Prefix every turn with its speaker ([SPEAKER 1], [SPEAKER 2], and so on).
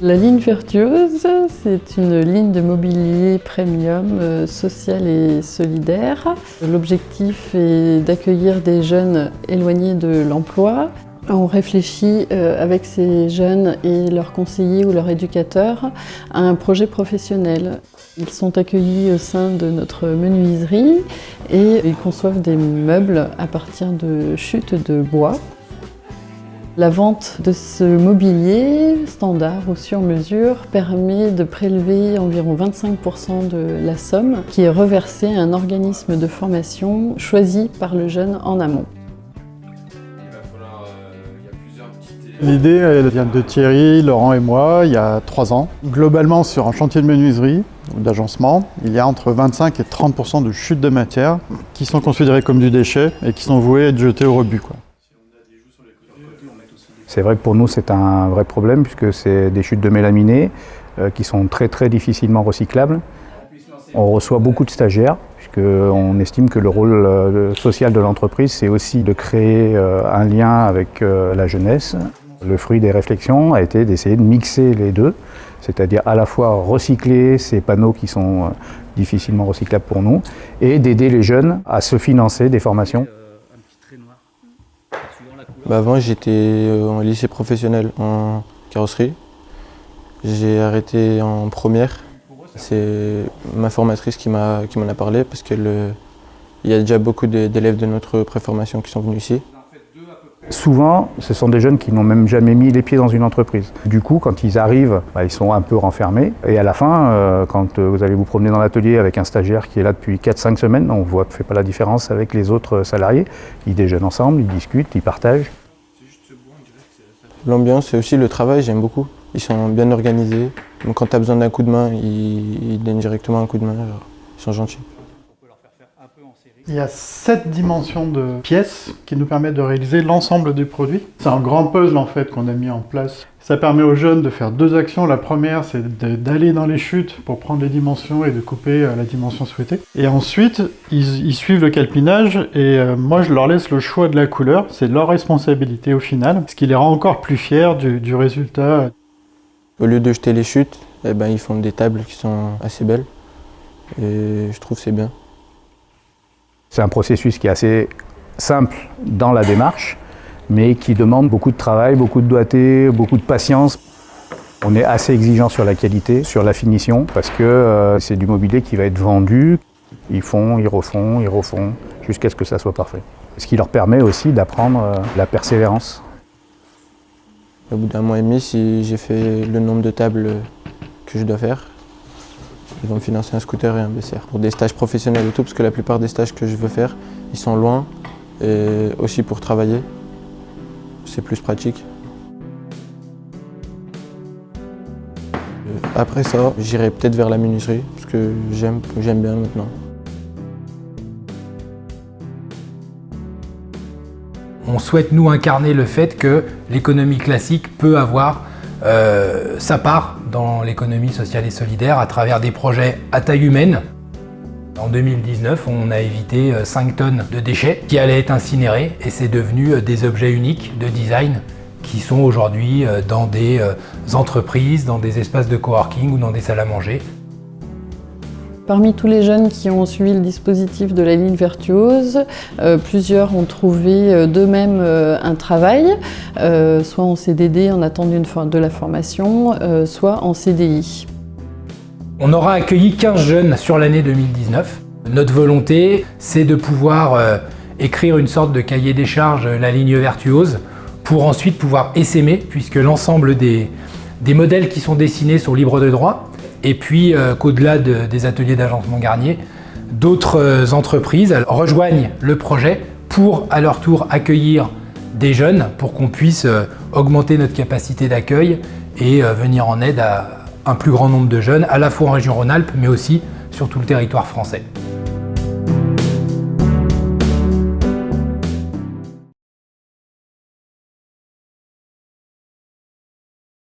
[SPEAKER 1] La ligne Virtuose, c'est une ligne de mobilier premium, social et solidaire. L'objectif est d'accueillir des jeunes éloignés de l'emploi. On réfléchit avec ces jeunes et leurs conseillers ou leurs éducateurs à un projet professionnel. Ils sont accueillis au sein de notre menuiserie et ils conçoivent des meubles à partir de chutes de bois. La vente de ce mobilier standard ou sur mesure permet de prélever environ 25% de la somme qui est reversée à un organisme de formation choisi par le jeune en amont.
[SPEAKER 2] L'idée, elle vient de Thierry, Laurent et moi, il y a 3 ans. Globalement, sur un chantier de menuiserie ou d'agencement, il y a entre 25 et 30% de chutes de matière qui sont considérées comme du déchet et qui sont vouées à être jetées au rebut, quoi.
[SPEAKER 3] C'est vrai que pour nous, c'est un vrai problème puisque c'est des chutes de mélaminés qui sont très difficilement recyclables. On reçoit beaucoup de stagiaires puisqu'on estime que le rôle social de l'entreprise, c'est aussi de créer un lien avec la jeunesse. Le fruit des réflexions a été d'essayer de mixer les deux, c'est-à-dire à la fois recycler ces panneaux qui sont difficilement recyclables pour nous et d'aider les jeunes à se financer des formations.
[SPEAKER 4] Avant, j'étais en lycée professionnel en carrosserie. J'ai arrêté en première. C'est ma formatrice qui m'en a parlé parce qu'il y a déjà beaucoup d'élèves de notre préformation qui sont venus ici.
[SPEAKER 3] Souvent, ce sont des jeunes qui n'ont même jamais mis les pieds dans une entreprise. Du coup, quand ils arrivent, ils sont un peu renfermés. Et à la fin, quand vous allez vous promener dans l'atelier avec un stagiaire qui est là depuis 4-5 semaines, on ne fait pas la différence avec les autres salariés. Ils déjeunent ensemble, ils discutent, ils partagent.
[SPEAKER 4] L'ambiance et aussi le travail, j'aime beaucoup. Ils sont bien organisés. Donc quand tu as besoin d'un coup de main, ils donnent directement un coup de main. Ils sont gentils.
[SPEAKER 2] Il y a 7 dimensions de pièces qui nous permettent de réaliser l'ensemble du produit. C'est un grand puzzle en fait qu'on a mis en place. Ça permet aux jeunes de faire 2 actions. La première, c'est d'aller dans les chutes pour prendre les dimensions et de couper la dimension souhaitée. Et ensuite, ils suivent le calpinage et moi je leur laisse le choix de la couleur. C'est leur responsabilité au final, ce qui les rend encore plus fiers du résultat.
[SPEAKER 4] Au lieu de jeter les chutes, ils font des tables qui sont assez belles et je trouve que c'est bien.
[SPEAKER 3] C'est un processus qui est assez simple dans la démarche, mais qui demande beaucoup de travail, beaucoup de doigté, beaucoup de patience. On est assez exigeant sur la qualité, sur la finition, parce que c'est du mobilier qui va être vendu. Ils font, ils refont, jusqu'à ce que ça soit parfait. Ce qui leur permet aussi d'apprendre la persévérance.
[SPEAKER 4] Au bout d'1 mois et demi, si j'ai fait le nombre de tables que je dois faire, ils vont me financer un scooter et un BCR. Pour des stages professionnels et tout, parce que la plupart des stages que je veux faire, ils sont loin. Et aussi pour travailler, c'est plus pratique. Après ça, j'irai peut-être vers la menuiserie, parce que j'aime bien maintenant.
[SPEAKER 5] On souhaite nous incarner le fait que l'économie classique peut avoir sa part dans l'économie sociale et solidaire à travers des projets à taille humaine. En 2019, on a évité 5 tonnes de déchets qui allaient être incinérés et c'est devenu des objets uniques de design qui sont aujourd'hui dans des entreprises, dans des espaces de coworking ou dans des salles à manger.
[SPEAKER 1] Parmi tous les jeunes qui ont suivi le dispositif de la ligne Virtuose, plusieurs ont trouvé d'eux-mêmes un travail, soit en CDD en attendant de la formation, soit en CDI.
[SPEAKER 5] On aura accueilli 15 jeunes sur l'année 2019. Notre volonté, c'est de pouvoir écrire une sorte de cahier des charges, la ligne Virtuose, pour ensuite pouvoir essaimer, puisque l'ensemble des modèles qui sont dessinés sont libres de droit. Et puis qu'au-delà des ateliers d'agencement Garnier, d'autres entreprises rejoignent le projet pour à leur tour accueillir des jeunes pour qu'on puisse augmenter notre capacité d'accueil et venir en aide à un plus grand nombre de jeunes, à la fois en région Rhône-Alpes mais aussi sur tout le territoire français.